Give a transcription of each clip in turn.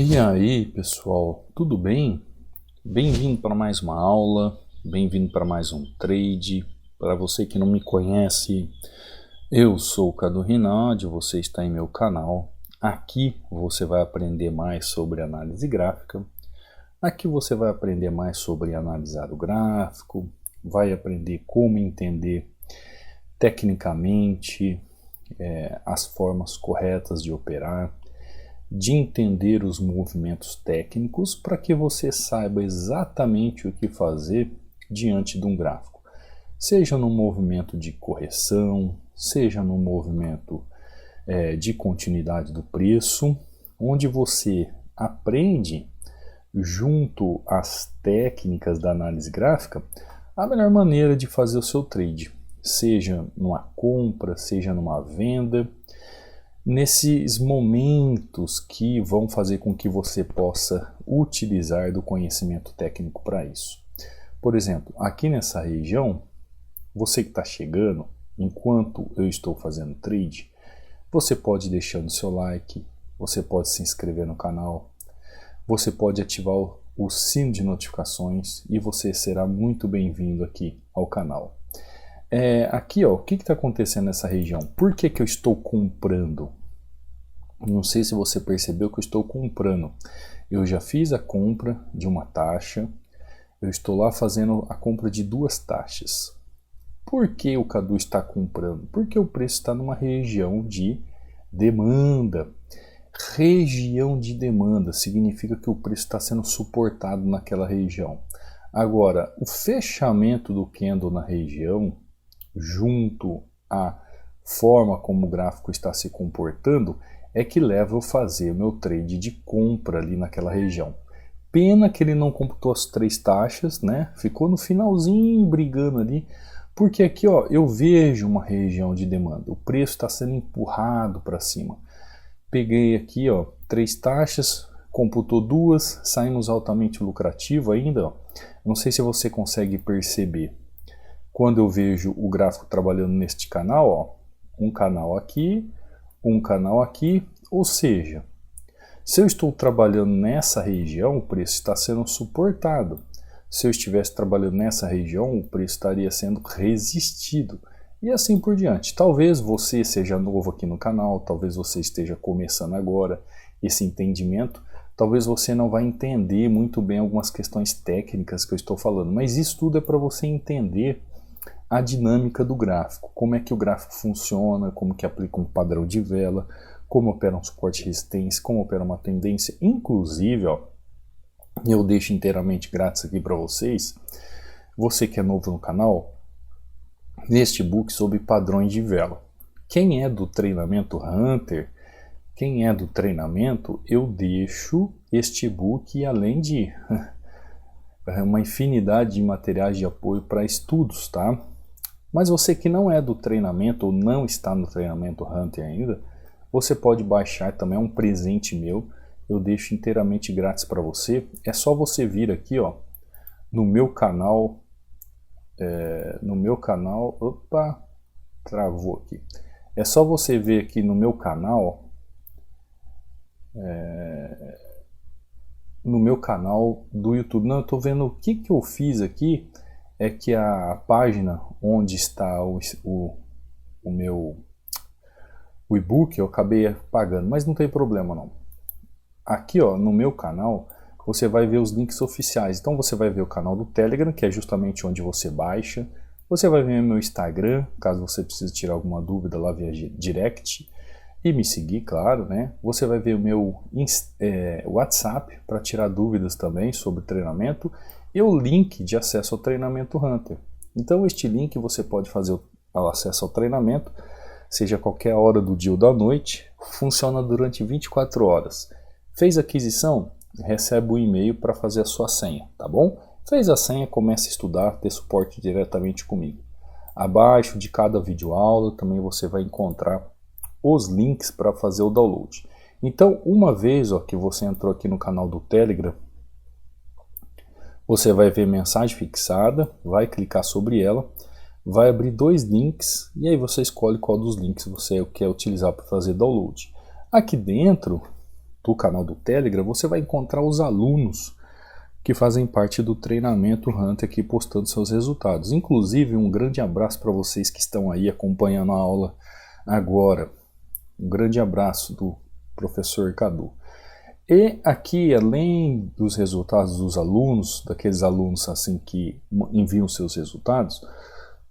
E aí, pessoal, tudo bem? Bem-vindo para mais uma aula, bem-vindo para mais um trade. Para você que não me conhece, eu sou o Cadu Rinaldi, você está em meu canal. Aqui você vai aprender mais sobre análise gráfica. Aqui você vai aprender mais sobre analisar o gráfico, vai aprender como entender tecnicamente as formas corretas de operar, de entender os movimentos técnicos para que você saiba exatamente o que fazer diante de um gráfico. Seja no movimento de correção, seja no movimento de continuidade do preço, onde você aprende, junto às técnicas da análise gráfica, a melhor maneira de fazer o seu trade, seja numa compra, seja numa venda, nesses momentos que vão fazer com que você possa utilizar do conhecimento técnico para isso. Por exemplo, aqui nessa região, você que está chegando, enquanto eu estou fazendo trade, você pode deixar o seu like, você pode se inscrever no canal, você pode ativar o sino de notificações e você será muito bem-vindo aqui ao canal. Aqui, ó, o que está acontecendo nessa região? Por que eu estou comprando? Não sei se você percebeu que eu estou comprando. Eu já fiz a compra de uma taxa. Eu estou lá fazendo a compra de duas taxas. Por que o Cadu está comprando? Porque o preço está numa região de demanda. Região de demanda significa que o preço está sendo suportado naquela região. Agora, o fechamento do candle na região, junto à forma como o gráfico está se comportando, é que leva eu a fazer o meu trade de compra ali naquela região. Pena que ele não computou as três taxas, né? Ficou no finalzinho brigando ali, porque aqui, ó, eu vejo uma região de demanda. O preço está sendo empurrado para cima. Peguei aqui, ó, três taxas, computou duas, saímos altamente lucrativo ainda, ó. Não sei se você consegue perceber. Quando eu vejo o gráfico trabalhando neste canal, ó, um canal aqui, ou seja, se eu estou trabalhando nessa região, o preço está sendo suportado. Se eu estivesse trabalhando nessa região, o preço estaria sendo resistido. E assim por diante. Talvez você seja novo aqui no canal, talvez você esteja começando agora esse entendimento, talvez você não vai entender muito bem algumas questões técnicas que eu estou falando, mas isso tudo é para você entender a dinâmica do gráfico, como é que o gráfico funciona, como que aplica um padrão de vela, como opera um suporte e resistência, como opera uma tendência. Inclusive, ó, eu deixo inteiramente grátis aqui para vocês, você que é novo no canal, neste book sobre padrões de vela. Quem é do treinamento Hunter, quem é do treinamento, eu deixo este book além de uma infinidade de materiais de apoio para estudos, tá? Mas você que não é do treinamento ou não está no treinamento Hunter ainda, você pode baixar também, é um presente meu, eu deixo inteiramente grátis para você. É só você vir aqui, ó, no meu canal, opa, travou aqui. É só você ver aqui no meu canal, do YouTube. Não, eu estou vendo o que eu fiz aqui, é que a página onde está o meu e-book eu acabei apagando, mas não tem problema não. Aqui, ó, no meu canal, você vai ver os links oficiais. Então você vai ver o canal do Telegram, que é justamente onde você baixa. Você vai ver meu Instagram, caso você precise tirar alguma dúvida lá via direct. E me seguir, claro, né? Você vai ver o meu WhatsApp para tirar dúvidas também sobre treinamento. E o link de acesso ao treinamento Hunter. Então este link você pode fazer o acesso ao treinamento, seja qualquer hora do dia ou da noite. Funciona durante 24 horas. Fez a aquisição? Recebe um e-mail para fazer a sua senha, tá bom? Fez a senha, comece a estudar, ter suporte diretamente comigo. Abaixo de cada videoaula também você vai encontrar os links para fazer o download. Então, uma vez ó, que você entrou aqui no canal do Telegram, você vai ver mensagem fixada, vai clicar sobre ela, vai abrir dois links e aí você escolhe qual dos links você quer utilizar para fazer download. Aqui dentro do canal do Telegram, você vai encontrar os alunos que fazem parte do treinamento Hunter aqui postando seus resultados. Inclusive, um grande abraço para vocês que estão aí acompanhando a aula agora. Um grande abraço do professor Cadu. E aqui, além dos resultados dos alunos, daqueles alunos assim que enviam seus resultados,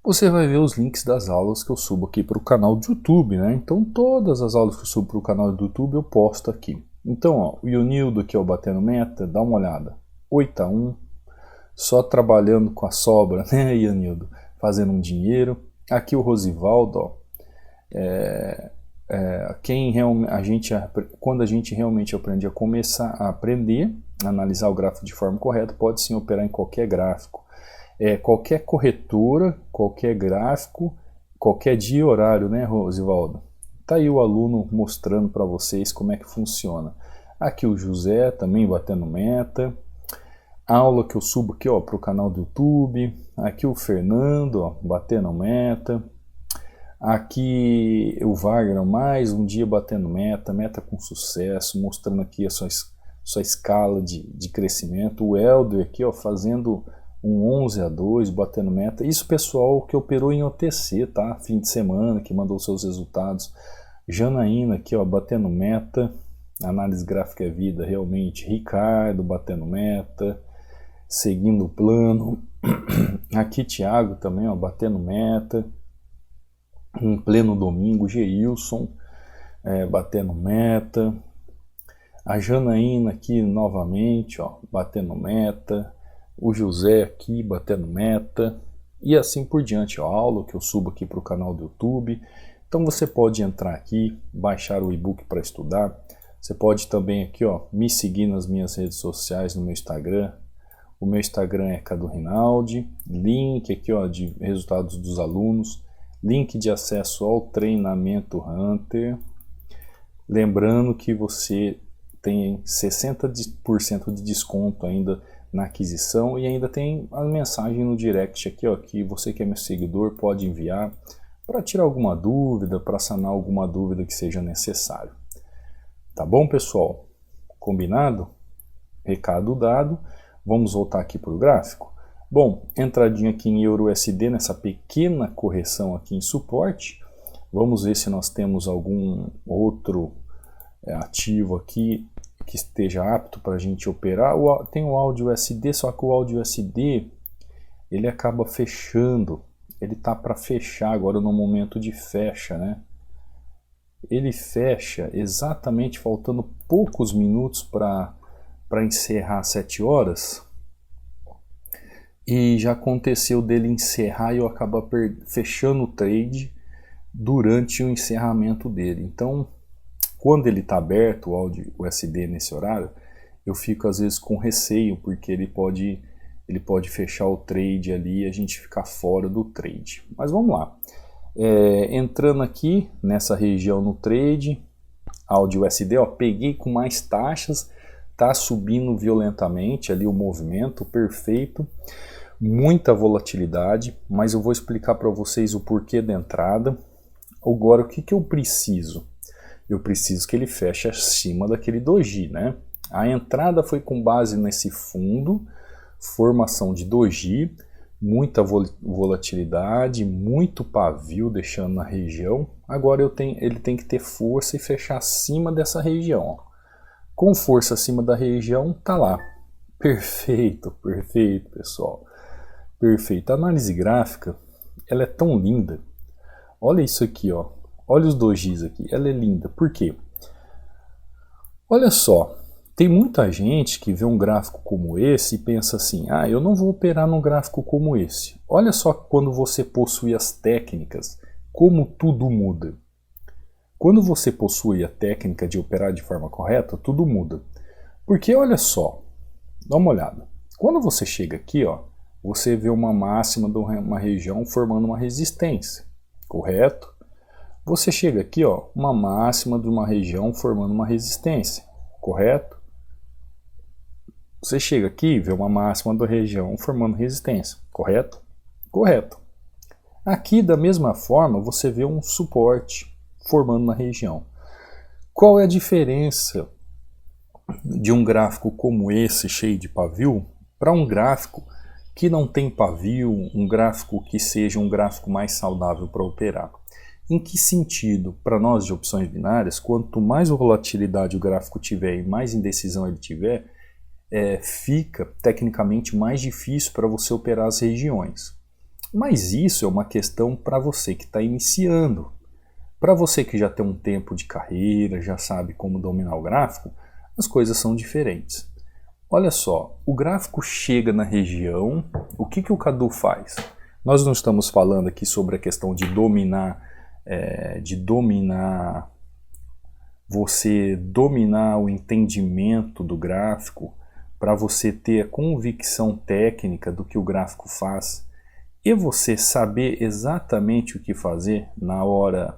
você vai ver os links das aulas que eu subo aqui para o canal do YouTube, né? Então todas as aulas que eu subo para o canal do YouTube eu posto aqui. Então, ó, o Ionildo aqui, ó, batendo meta, dá uma olhada. 8-1, só trabalhando com a sobra, né, Ionildo? Fazendo um dinheiro. Aqui o Rosivaldo, ó, quando a gente realmente aprende a começar a aprender a analisar o gráfico de forma correta, pode sim operar em qualquer gráfico. Qualquer corretora, qualquer gráfico, qualquer dia e horário, né, Rosivaldo? Tá aí o aluno mostrando para vocês como é que funciona. Aqui o José também batendo meta. Aula que eu subo aqui, ó, para o canal do YouTube. Aqui o Fernando, ó, batendo meta. Aqui o Wagner, mais um dia batendo meta com sucesso, mostrando aqui a sua escala de crescimento. O Helder aqui, ó, fazendo um 11-2, batendo meta. Isso, pessoal, que operou em OTC, tá? Fim de semana, que mandou seus resultados. Janaína aqui, ó, batendo meta. Análise gráfica é vida, realmente. Ricardo batendo meta, seguindo o plano. Aqui Thiago também, ó, batendo meta. Um pleno domingo, Geilson batendo meta. A Janaína aqui novamente, ó, batendo meta. O José aqui batendo meta. E assim por diante, ó, a aula que eu subo aqui para o canal do YouTube. Então você pode entrar aqui, baixar o e-book para estudar. Você pode também aqui, ó, me seguir nas minhas redes sociais, no meu Instagram. O meu Instagram é Cadu Rinaldi. Link aqui, ó, de resultados dos alunos. Link de acesso ao treinamento Hunter. Lembrando que você tem 60% de desconto ainda na aquisição e ainda tem a mensagem no direct aqui, ó, que você que é meu seguidor pode enviar para tirar alguma dúvida, para sanar alguma dúvida que seja necessário. Tá bom, pessoal? Combinado? Recado dado. Vamos voltar aqui para o gráfico. Bom, entradinha aqui em EURUSD, nessa pequena correção aqui em suporte. Vamos ver se nós temos algum outro ativo aqui que esteja apto para a gente operar. Tem o AUD-USD, só que o AUD-USD ele acaba fechando. Ele tá para fechar agora no momento de fecha, né? Ele fecha exatamente faltando poucos minutos para encerrar às 7 horas. E já aconteceu dele encerrar e eu acabar fechando o trade durante o encerramento dele. Então, quando ele está aberto, o AUD-USD nesse horário, eu fico às vezes com receio, porque ele pode fechar o trade ali e a gente ficar fora do trade. Mas vamos lá. Entrando aqui nessa região no trade, AUD-USD, ó, peguei com mais taxas, tá subindo violentamente ali o movimento, perfeito. Muita volatilidade, mas eu vou explicar para vocês o porquê da entrada. Agora, o que eu preciso? Eu preciso que ele feche acima daquele doji, né? A entrada foi com base nesse fundo, formação de doji, muita volatilidade, muito pavio deixando na região. Agora ele tem que ter força e fechar acima dessa região, ó. Com força acima da região, tá lá. Perfeito, perfeito, pessoal. Perfeito. A análise gráfica, ela é tão linda. Olha isso aqui, ó. Olha os dojis aqui. Ela é linda. Por quê? Olha só. Tem muita gente que vê um gráfico como esse e pensa assim, ah, eu não vou operar num gráfico como esse. Olha só quando você possui as técnicas, como tudo muda. Quando você possui a técnica de operar de forma correta, tudo muda. Porque olha só, dá uma olhada. Quando você chega aqui, ó, você vê uma máxima de uma região formando uma resistência, correto? Você chega aqui, ó, uma máxima de uma região formando uma resistência, correto? Você chega aqui e vê uma máxima da região formando resistência, correto? Correto. Aqui, da mesma forma, você vê um suporte formando uma região. Qual é a diferença de um gráfico como esse, cheio de pavio, para um gráfico que não tem pavio, um gráfico que seja um gráfico mais saudável para operar. Em que sentido? Para nós de opções binárias, quanto mais volatilidade o gráfico tiver e mais indecisão ele tiver, fica tecnicamente mais difícil para você operar as regiões. Mas isso é uma questão para você que está iniciando. Para você que já tem um tempo de carreira, já sabe como dominar o gráfico, as coisas são diferentes. Olha só, o gráfico chega na região, o que o Cadu faz? Nós não estamos falando aqui sobre a questão de você dominar o entendimento do gráfico para você ter a convicção técnica do que o gráfico faz e você saber exatamente o que fazer na hora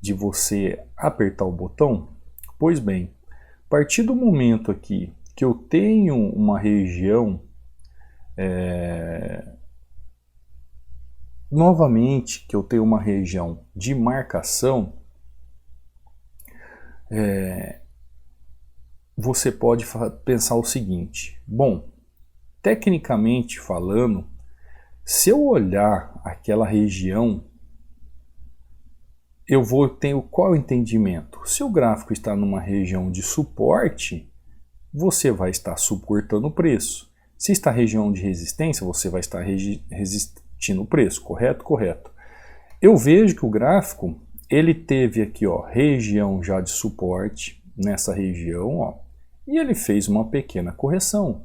de você apertar o botão. Pois bem, a partir do momento aqui que eu tenho uma região, novamente que eu tenho uma região de marcação, você pode pensar o seguinte: bom, tecnicamente falando, se eu olhar aquela região, eu vou ter qual entendimento? Se o gráfico está numa região de suporte, você vai estar suportando o preço. Se está região de resistência, você vai estar resistindo o preço, correto? Correto. Eu vejo que o gráfico, ele teve aqui, ó, região já de suporte, nessa região, ó, e ele fez uma pequena correção.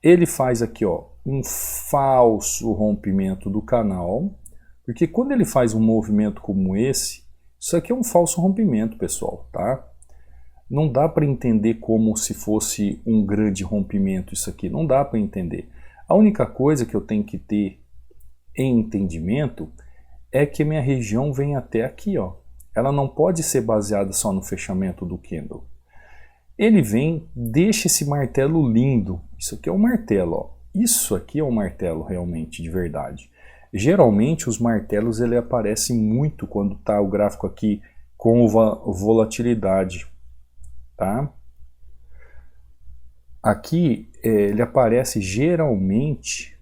Ele faz aqui, ó, um falso rompimento do canal, porque quando ele faz um movimento como esse, isso aqui é um falso rompimento, pessoal, tá? Não dá para entender como se fosse um grande rompimento isso aqui, não dá para entender. A única coisa que eu tenho que ter em entendimento é que minha região vem até aqui, ó. Ela não pode ser baseada só no fechamento do candle. Ele vem, deixa esse martelo lindo. Isso aqui é um martelo, ó. Isso aqui é um martelo realmente, de verdade. Geralmente os martelos ele aparecem muito quando está o gráfico aqui com volatilidade, tá? Aqui ele aparece geralmente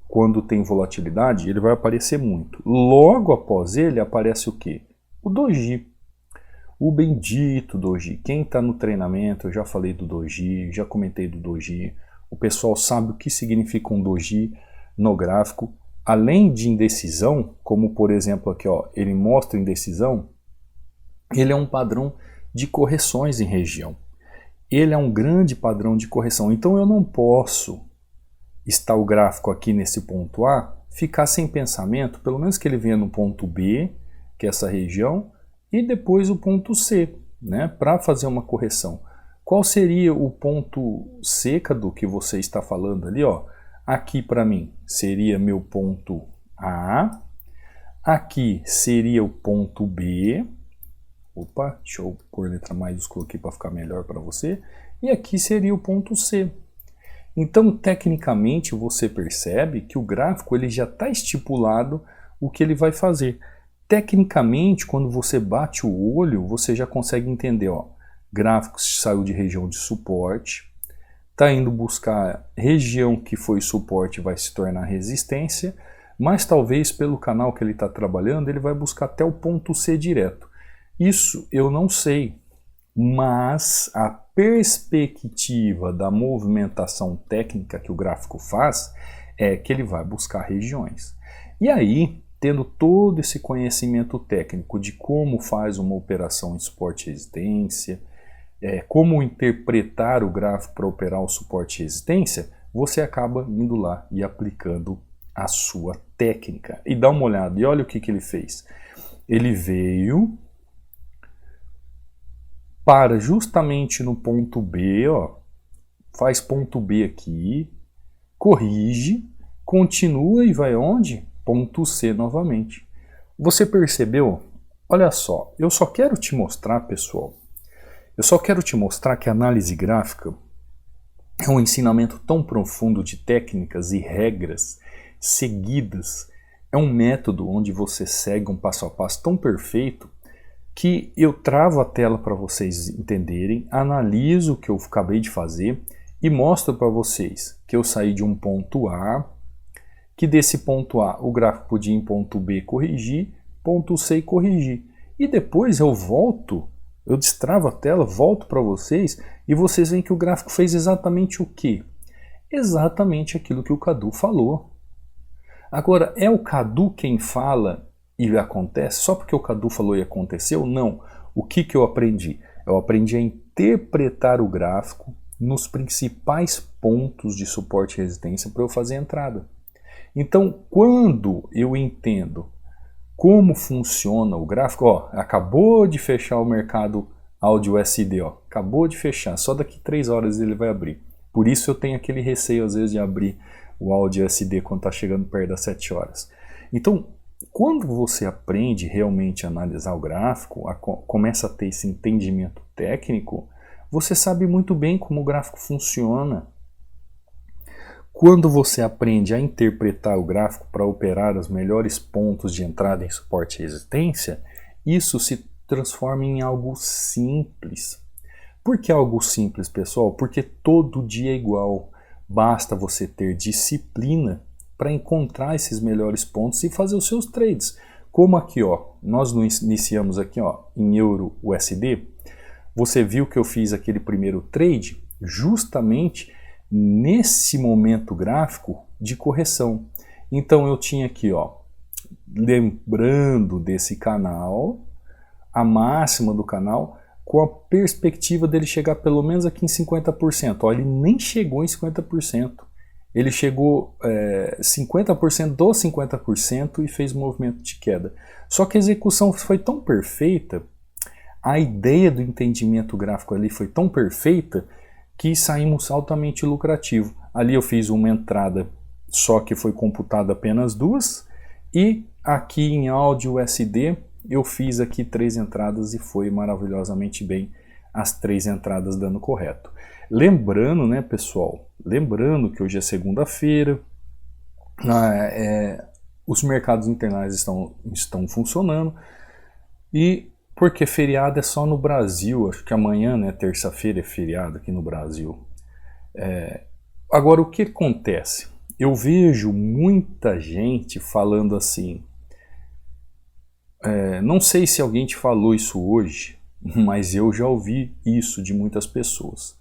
quando tem volatilidade, ele vai aparecer muito. Logo após ele aparece o quê? O doji. O bendito doji. Quem está no treinamento, eu já falei do doji, já comentei do doji. O pessoal sabe o que significa um doji no gráfico. Além de indecisão, como por exemplo aqui, ó, ele mostra indecisão, ele é um padrão de correções em região. Ele é um grande padrão de correção. Então eu não posso estar o gráfico aqui nesse ponto A, ficar sem pensamento, pelo menos que ele venha no ponto B, que é essa região, e depois o ponto C, né, para fazer uma correção. Qual seria o ponto C, Cadu, que você está falando ali, ó? Aqui para mim seria meu ponto A, aqui seria o ponto B, opa, deixa eu pôr letra maiúscula aqui para ficar melhor para você, e aqui seria o ponto C. Então, tecnicamente, você percebe que o gráfico ele já está estipulado o que ele vai fazer. Tecnicamente, quando você bate o olho, você já consegue entender, ó, gráfico saiu de região de suporte, está indo buscar região que foi suporte vai se tornar resistência, mas talvez pelo canal que ele está trabalhando, ele vai buscar até o ponto C direto. Isso eu não sei, mas a perspectiva da movimentação técnica que o gráfico faz é que ele vai buscar regiões. E aí, tendo todo esse conhecimento técnico de como faz uma operação em suporte e resistência, como interpretar o gráfico para operar o suporte e resistência, você acaba indo lá e aplicando a sua técnica. E dá uma olhada, e olha o que ele fez. Ele veio para justamente no ponto B, ó, faz ponto B aqui, corrige, continua e vai onde? Ponto C novamente. Você percebeu? Olha só, eu só quero te mostrar, pessoal, eu só quero te mostrar que a análise gráfica é um ensinamento tão profundo de técnicas e regras seguidas. É um método onde você segue um passo a passo tão perfeito que eu travo a tela para vocês entenderem, analiso o que eu acabei de fazer e mostro para vocês que eu saí de um ponto A, que desse ponto A o gráfico podia ir em ponto B corrigir, ponto C e corrigir. E depois eu volto, eu destravo a tela, volto para vocês e vocês veem que o gráfico fez exatamente o quê? Exatamente aquilo que o Cadu falou. Agora, é o Cadu quem fala e acontece só porque o Cadu falou e aconteceu? Não. O que eu aprendi? Eu aprendi a interpretar o gráfico nos principais pontos de suporte e resistência para eu fazer a entrada. Então, quando eu entendo como funciona o gráfico, ó, acabou de fechar o mercado áudio USD, ó, acabou de fechar, só daqui 3 horas ele vai abrir. Por isso eu tenho aquele receio às vezes de abrir o áudio USD quando está chegando perto das 7 horas. Então, quando você aprende realmente a analisar o gráfico, começa a ter esse entendimento técnico, você sabe muito bem como o gráfico funciona. Quando você aprende a interpretar o gráfico para operar os melhores pontos de entrada em suporte e resistência, isso se transforma em algo simples. Por que algo simples, pessoal? Porque todo dia é igual. Basta você ter disciplina para encontrar esses melhores pontos e fazer os seus trades. Como aqui, ó, nós iniciamos aqui, ó, em euro USD. Você viu que eu fiz aquele primeiro trade justamente nesse momento gráfico de correção. Então eu tinha aqui, ó, lembrando desse canal, a máxima do canal, com a perspectiva dele chegar pelo menos aqui em 50%. Ó, ele nem chegou em 50%. Ele chegou 50% dos 50% e fez movimento de queda. Só que a execução foi tão perfeita, a ideia do entendimento gráfico ali foi tão perfeita que saímos altamente lucrativo. Ali eu fiz uma entrada, só que foi computada apenas 2, e aqui em áudio USD eu fiz aqui 3 entradas e foi maravilhosamente bem as 3 entradas dando correto. Lembrando, né, pessoal, lembrando que hoje é segunda-feira, os mercados internacionais estão funcionando, e porque feriado é só no Brasil, acho que amanhã, né, terça-feira é feriado aqui no Brasil. Agora, o que acontece? Eu vejo muita gente falando assim, não sei se alguém te falou isso hoje, mas eu já ouvi isso de muitas pessoas.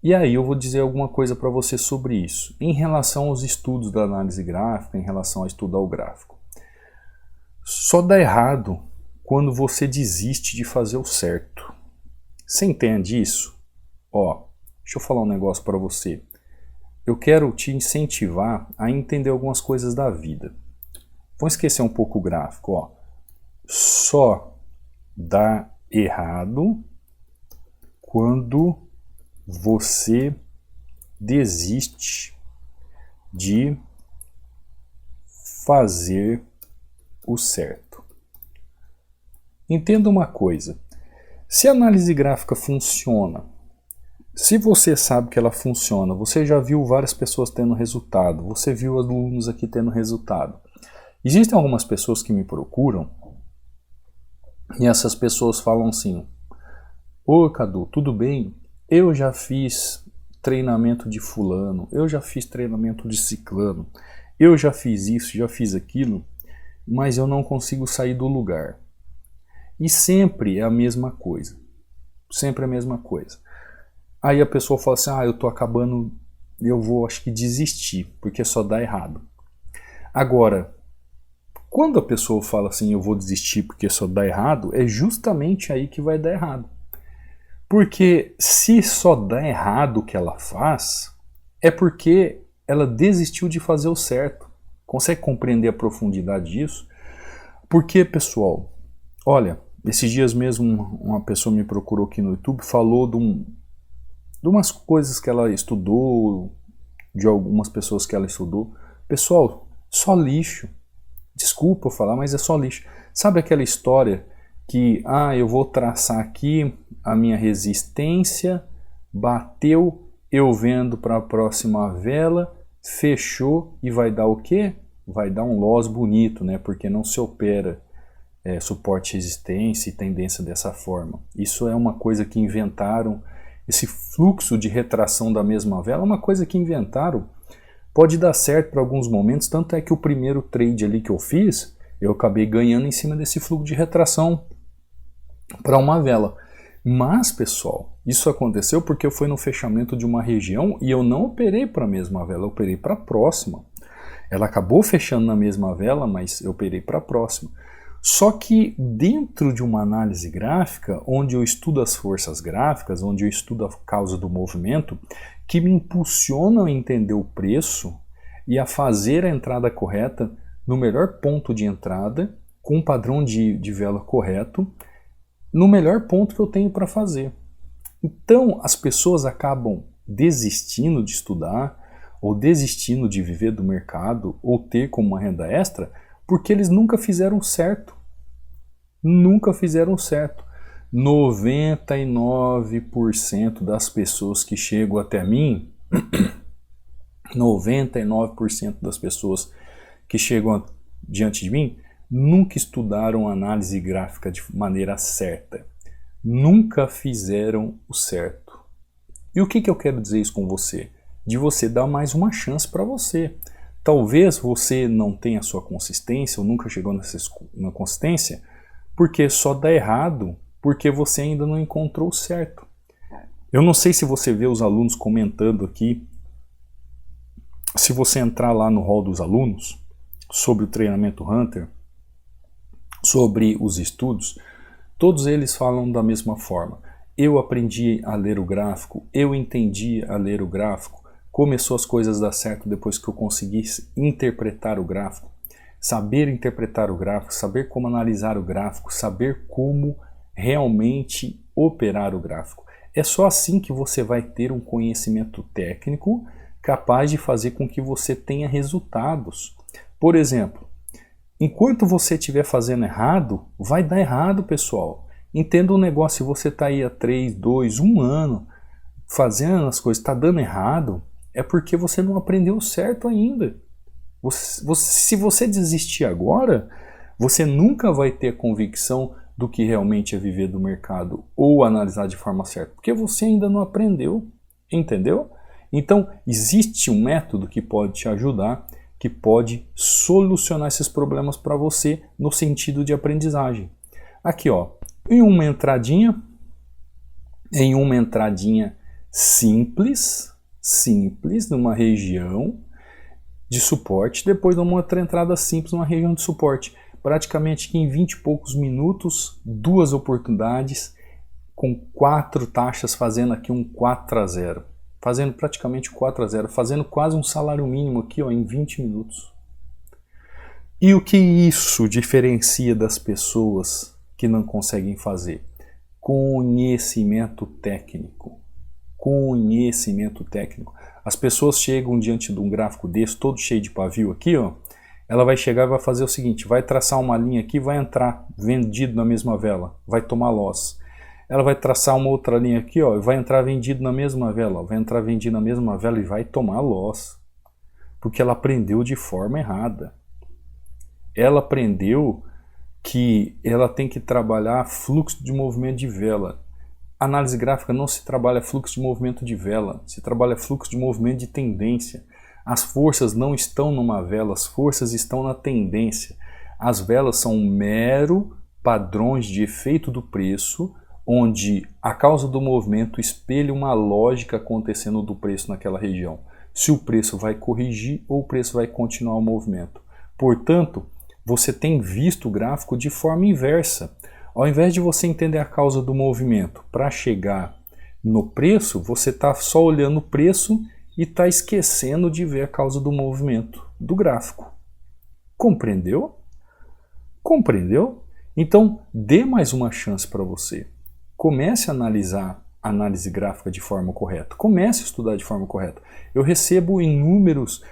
E aí eu vou dizer alguma coisa para você sobre isso, em relação aos estudos da análise gráfica, em relação a estudar o gráfico. Só dá errado quando você desiste de fazer o certo. Você entende isso? Ó, deixa eu falar um negócio para você. Eu quero te incentivar a entender algumas coisas da vida. Vamos esquecer um pouco o gráfico, ó. Só dá errado quando você desiste de fazer o certo. Entenda uma coisa, se a análise gráfica funciona, se você sabe que ela funciona, você já viu várias pessoas tendo resultado, você viu alunos aqui tendo resultado. Existem algumas pessoas que me procuram e essas pessoas falam assim, ô Cadu, tudo bem? Eu já fiz treinamento de fulano, eu já fiz treinamento de ciclano, eu já fiz isso, já fiz aquilo, mas eu não consigo sair do lugar. E sempre é a mesma coisa. Sempre é a mesma coisa. Aí a pessoa fala assim, eu tô acabando, eu vou acho que desistir, porque só dá errado. Agora, quando a pessoa fala assim, eu vou desistir porque só dá errado, é justamente aí que vai dar errado. Porque se só dá errado o que ela faz, é porque ela desistiu de fazer o certo. Consegue compreender a profundidade disso? Porque, pessoal, olha, esses dias mesmo uma pessoa me procurou aqui no YouTube, falou de umas coisas que ela estudou, de algumas pessoas que ela estudou. Pessoal, só lixo. Desculpa eu falar, mas é só lixo. Sabe aquela história que, eu vou traçar aqui a minha resistência, bateu, eu vendo para a próxima vela, fechou e vai dar o quê? Vai dar um loss bonito, né? Porque não se opera suporte, resistência e tendência dessa forma. Isso é uma coisa que inventaram, esse fluxo de retração da mesma vela é uma coisa que inventaram, pode dar certo para alguns momentos, tanto é que o primeiro trade ali que eu fiz, eu acabei ganhando em cima desse fluxo de retração para uma vela. Mas, pessoal, isso aconteceu porque eu fui no fechamento de uma região e eu não operei para a mesma vela, eu operei para a próxima. Ela acabou fechando na mesma vela, mas eu operei para a próxima. Só que dentro de uma análise gráfica, onde eu estudo as forças gráficas, onde eu estudo a causa do movimento, que me impulsionam a entender o preço e a fazer a entrada correta no melhor ponto de entrada, com um padrão de vela correto, no melhor ponto que eu tenho para fazer. Então as pessoas acabam desistindo de estudar, ou desistindo de viver do mercado, ou ter como uma renda extra, porque eles nunca fizeram certo. Nunca fizeram certo. 99% das pessoas que chegam até mim, 99% das pessoas que chegam diante de mim, nunca estudaram análise gráfica de maneira certa. Nunca fizeram o certo. E o que eu quero dizer isso com você? De você dar mais uma chance para você. Talvez você não tenha a sua consistência, ou nunca chegou na consistência, porque só dá errado, porque você ainda não encontrou o certo. Eu não sei se você vê os alunos comentando aqui, se você entrar lá no hall dos alunos, sobre o treinamento Hunter, sobre os estudos, todos eles falam da mesma forma. Eu aprendi a ler o gráfico, eu entendi a ler o gráfico, começou as coisas a dar certo depois que eu consegui interpretar o gráfico. Saber interpretar o gráfico, saber como analisar o gráfico, saber como realmente operar o gráfico. É só assim que você vai ter um conhecimento técnico capaz de fazer com que você tenha resultados. Por exemplo, enquanto você estiver fazendo errado, vai dar errado, pessoal. Entenda um negócio, se você está aí há 3, 2, 1 ano fazendo as coisas, está dando errado, é porque você não aprendeu certo ainda. Se você desistir agora, você nunca vai ter convicção do que realmente é viver do mercado ou analisar de forma certa, porque você ainda não aprendeu, entendeu? Então, existe um método que pode te ajudar, que pode solucionar esses problemas para você no sentido de aprendizagem. Aqui, ó, em uma entradinha simples, numa região de suporte, depois de uma outra entrada simples numa região de suporte. Praticamente que em 20 e poucos minutos, 2 oportunidades, com 4 taxas, fazendo aqui um 4-0. Fazendo praticamente 4-0, fazendo quase um salário mínimo aqui, ó, em 20 minutos. E o que isso diferencia das pessoas que não conseguem fazer? Conhecimento técnico. Conhecimento técnico. As pessoas chegam diante de um gráfico desse, todo cheio de pavio aqui, ó. Ela vai chegar e vai fazer o seguinte, vai traçar uma linha aqui, vai entrar vendido na mesma vela, vai tomar loss. Ela vai traçar uma outra linha aqui, ó, e vai entrar vendido na mesma vela, vai entrar vendido na mesma vela e vai tomar loss. Porque ela aprendeu de forma errada. Ela aprendeu que ela tem que trabalhar fluxo de movimento de vela. Análise gráfica não se trabalha fluxo de movimento de vela, se trabalha fluxo de movimento de tendência. As forças não estão numa vela, as forças estão na tendência. As velas são mero padrões de efeito do preço, onde a causa do movimento espelha uma lógica acontecendo do preço naquela região. Se o preço vai corrigir ou o preço vai continuar o movimento. Portanto, você tem visto o gráfico de forma inversa. Ao invés de você entender a causa do movimento para chegar no preço, você está só olhando o preço e está esquecendo de ver a causa do movimento do gráfico. Compreendeu? Compreendeu? Então, dê mais uma chance para você. Comece a analisar a análise gráfica de forma correta. Comece a estudar de forma correta. Eu recebo inúmeros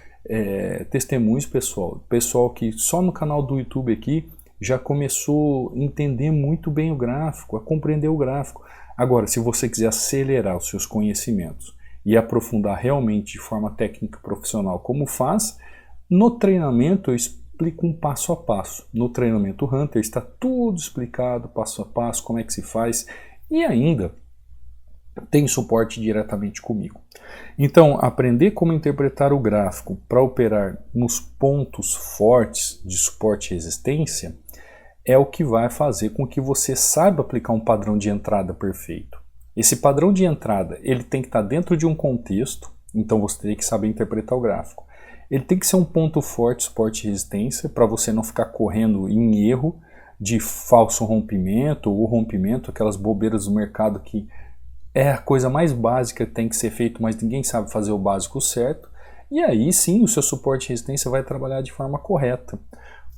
testemunhos, pessoal que só no canal do YouTube aqui já começou a entender muito bem o gráfico, a compreender o gráfico. Agora, se você quiser acelerar os seus conhecimentos e aprofundar realmente de forma técnica e profissional como faz, no treinamento explico um passo a passo. No treinamento Hunter está tudo explicado, passo a passo, como é que se faz, e ainda tem suporte diretamente comigo. Então, aprender como interpretar o gráfico para operar nos pontos fortes de suporte e resistência é o que vai fazer com que você saiba aplicar um padrão de entrada perfeito. Esse padrão de entrada ele tem que estar dentro de um contexto, então você tem que saber interpretar o gráfico. Ele tem que ser um ponto forte, suporte e resistência, para você não ficar correndo em erro de falso rompimento ou rompimento, aquelas bobeiras do mercado que é a coisa mais básica que tem que ser feito, mas ninguém sabe fazer o básico certo. E aí sim o seu suporte e resistência vai trabalhar de forma correta.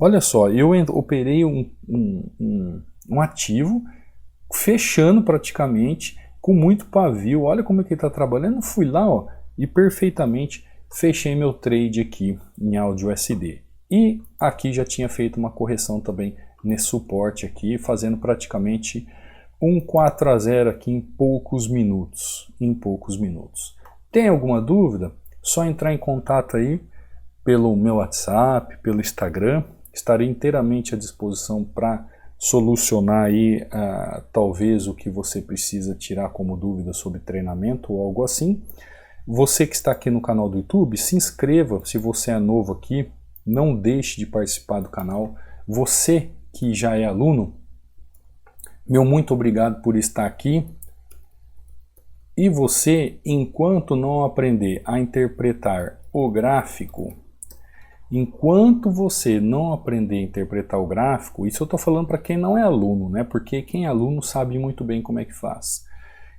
Olha só, eu operei um ativo fechando praticamente com muito pavio. Olha como é que ele está trabalhando. Fui lá ó, e perfeitamente fechei meu trade aqui em AUD/USD. E aqui já tinha feito uma correção também nesse suporte aqui, fazendo praticamente um 4-0 aqui em poucos minutos. Tem alguma dúvida? Só entrar em contato aí pelo meu WhatsApp, pelo Instagram. Estarei inteiramente à disposição para solucionar aí talvez o que você precisa tirar como dúvida sobre treinamento ou algo assim. Você que está aqui no canal do YouTube, se inscreva se você é novo aqui, não deixe de participar do canal. Você que já é aluno, meu muito obrigado por estar aqui. E você, enquanto não aprender a interpretar o gráfico, isso eu estou falando para quem não é aluno, né? Porque quem é aluno sabe muito bem como é que faz.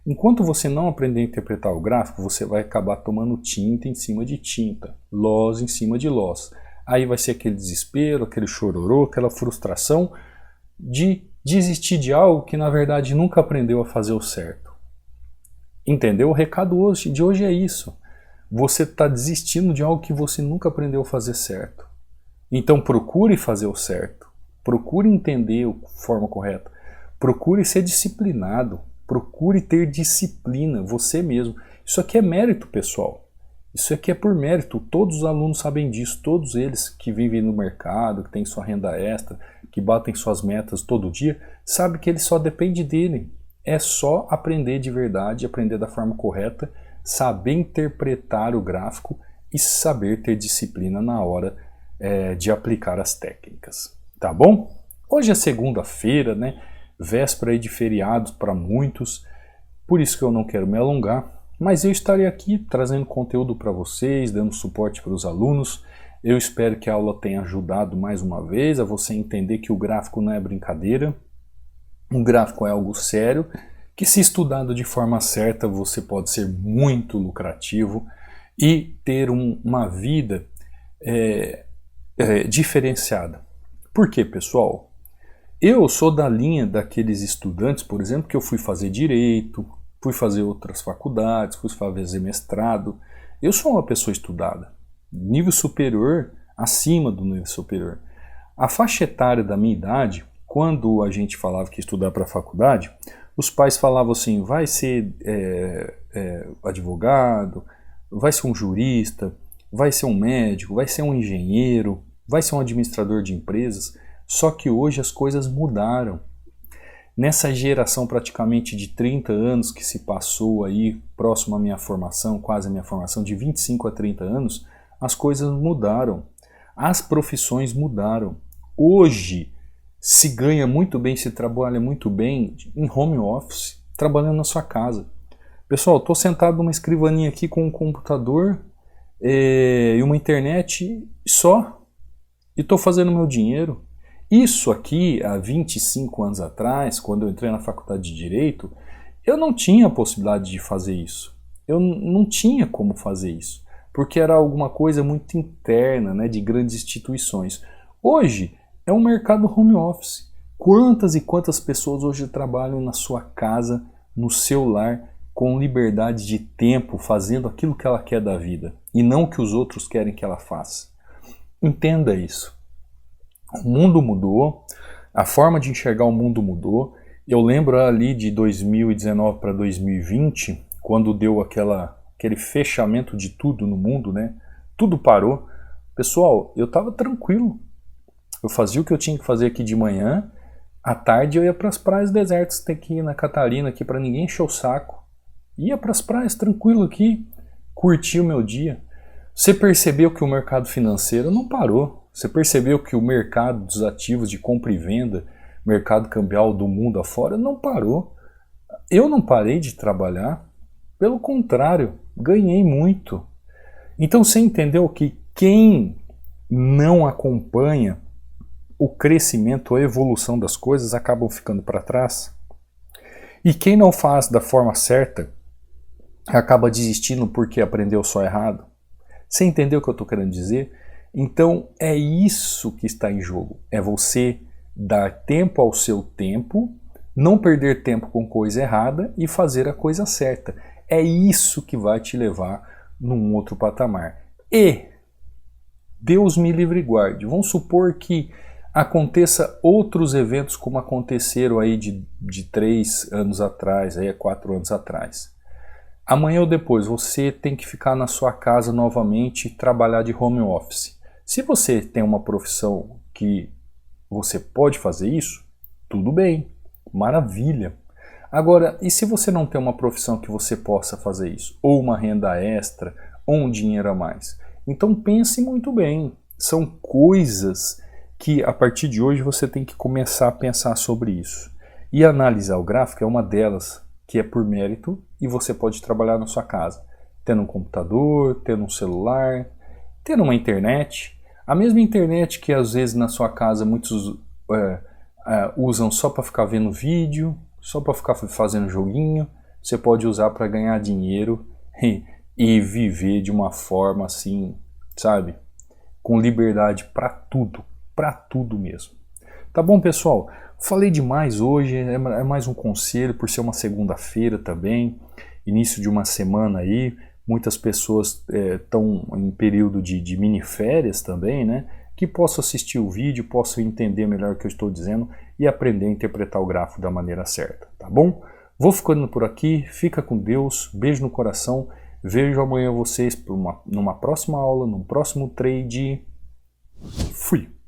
Enquanto você não aprender a interpretar o gráfico, você vai acabar tomando tinta em cima de tinta, loss em cima de loss. Aí vai ser aquele desespero, aquele chororô, aquela frustração de desistir de algo que na verdade nunca aprendeu a fazer o certo. Entendeu? O recado de hoje é isso. Você está desistindo de algo que você nunca aprendeu a fazer certo. Então procure fazer o certo. Procure entender a forma correta. Procure ser disciplinado. Procure ter disciplina, você mesmo. Isso aqui é mérito, pessoal. Isso aqui é por mérito. Todos os alunos sabem disso. Todos eles que vivem no mercado, que têm sua renda extra, que batem suas metas todo dia, sabem que ele só depende dele. É só aprender de verdade, aprender da forma correta, saber interpretar o gráfico e saber ter disciplina na hora de aplicar as técnicas. Tá bom? Hoje é segunda-feira, né? Véspera aí de feriados para muitos, por isso que eu não quero me alongar, mas eu estarei aqui trazendo conteúdo para vocês, dando suporte para os alunos. Eu espero que a aula tenha ajudado mais uma vez a você entender que o gráfico não é brincadeira, um gráfico é algo sério, que se estudado de forma certa você pode ser muito lucrativo e ter uma vida diferenciada. Por quê, pessoal? Eu sou da linha daqueles estudantes, por exemplo, que eu fui fazer direito, fui fazer outras faculdades, fui fazer mestrado. Eu sou uma pessoa estudada, nível superior, acima do nível superior. A faixa etária da minha idade, quando a gente falava que ia estudar para a faculdade, os pais falavam assim, vai ser advogado, vai ser um jurista, vai ser um médico, vai ser um engenheiro, vai ser um administrador de empresas. Só que hoje as coisas mudaram. Nessa geração praticamente de 30 anos que se passou aí, próximo à minha formação, quase à minha formação, de 25 a 30 anos, as coisas mudaram. As profissões mudaram. Hoje se ganha muito bem, se trabalha muito bem em home office, trabalhando na sua casa. Pessoal, estou sentado numa escrivaninha aqui com um computador e uma internet só, e estou fazendo meu dinheiro. Isso aqui, há 25 anos atrás, quando eu entrei na faculdade de Direito, eu não tinha a possibilidade de fazer isso. Eu não tinha como fazer isso, porque era alguma coisa muito interna, né, de grandes instituições. Hoje é um mercado home office. Quantas e quantas pessoas hoje trabalham na sua casa, no seu lar, com liberdade de tempo, fazendo aquilo que ela quer da vida, e não o que os outros querem que ela faça. Entenda isso. O mundo mudou, a forma de enxergar o mundo mudou. Eu lembro ali de 2019 para 2020, quando deu aquele fechamento de tudo no mundo, né? Tudo parou. Pessoal, eu estava tranquilo. Eu fazia o que eu tinha que fazer aqui de manhã, à tarde eu ia para as praias desertas, tem que ir na Catarina aqui para ninguém encher o saco. Ia para as praias tranquilo aqui, curtir o meu dia. Você percebeu que o mercado financeiro não parou. Você percebeu que o mercado dos ativos de compra e venda, mercado cambial do mundo afora, não parou. Eu não parei de trabalhar, pelo contrário, ganhei muito. Então você entendeu que quem não acompanha o crescimento, a evolução das coisas acabam ficando para trás? E quem não faz da forma certa acaba desistindo porque aprendeu só errado? Você entendeu o que eu estou querendo dizer? Então é isso que está em jogo. É você dar tempo ao seu tempo, não perder tempo com coisa errada e fazer a coisa certa. É isso que vai te levar num outro patamar. E Deus me livre e guarde. Vamos supor que aconteça outros eventos como aconteceram aí de 3 anos atrás, aí 4 anos atrás. Amanhã ou depois você tem que ficar na sua casa novamente e trabalhar de home office. Se você tem uma profissão que você pode fazer isso, tudo bem, maravilha. Agora, e se você não tem uma profissão que você possa fazer isso? Ou uma renda extra, ou um dinheiro a mais? Então pense muito bem. São coisas que a partir de hoje você tem que começar a pensar sobre isso. E analisar o gráfico é uma delas, que é por mérito, e você pode trabalhar na sua casa, tendo um computador, tendo um celular, tendo uma internet. A mesma internet que às vezes na sua casa muitos usam só para ficar vendo vídeo, só para ficar fazendo joguinho, você pode usar para ganhar dinheiro e viver de uma forma assim, sabe? Com liberdade para tudo mesmo. Tá bom, pessoal? Falei demais hoje, é mais um conselho por ser uma segunda-feira também, início de uma semana aí, muitas pessoas estão em período de mini-férias também, né? Que possam assistir o vídeo, possam entender melhor o que eu estou dizendo e aprender a interpretar o gráfico da maneira certa, tá bom? Vou ficando por aqui, fica com Deus, beijo no coração, vejo amanhã vocês numa próxima aula, num próximo trade. Fui!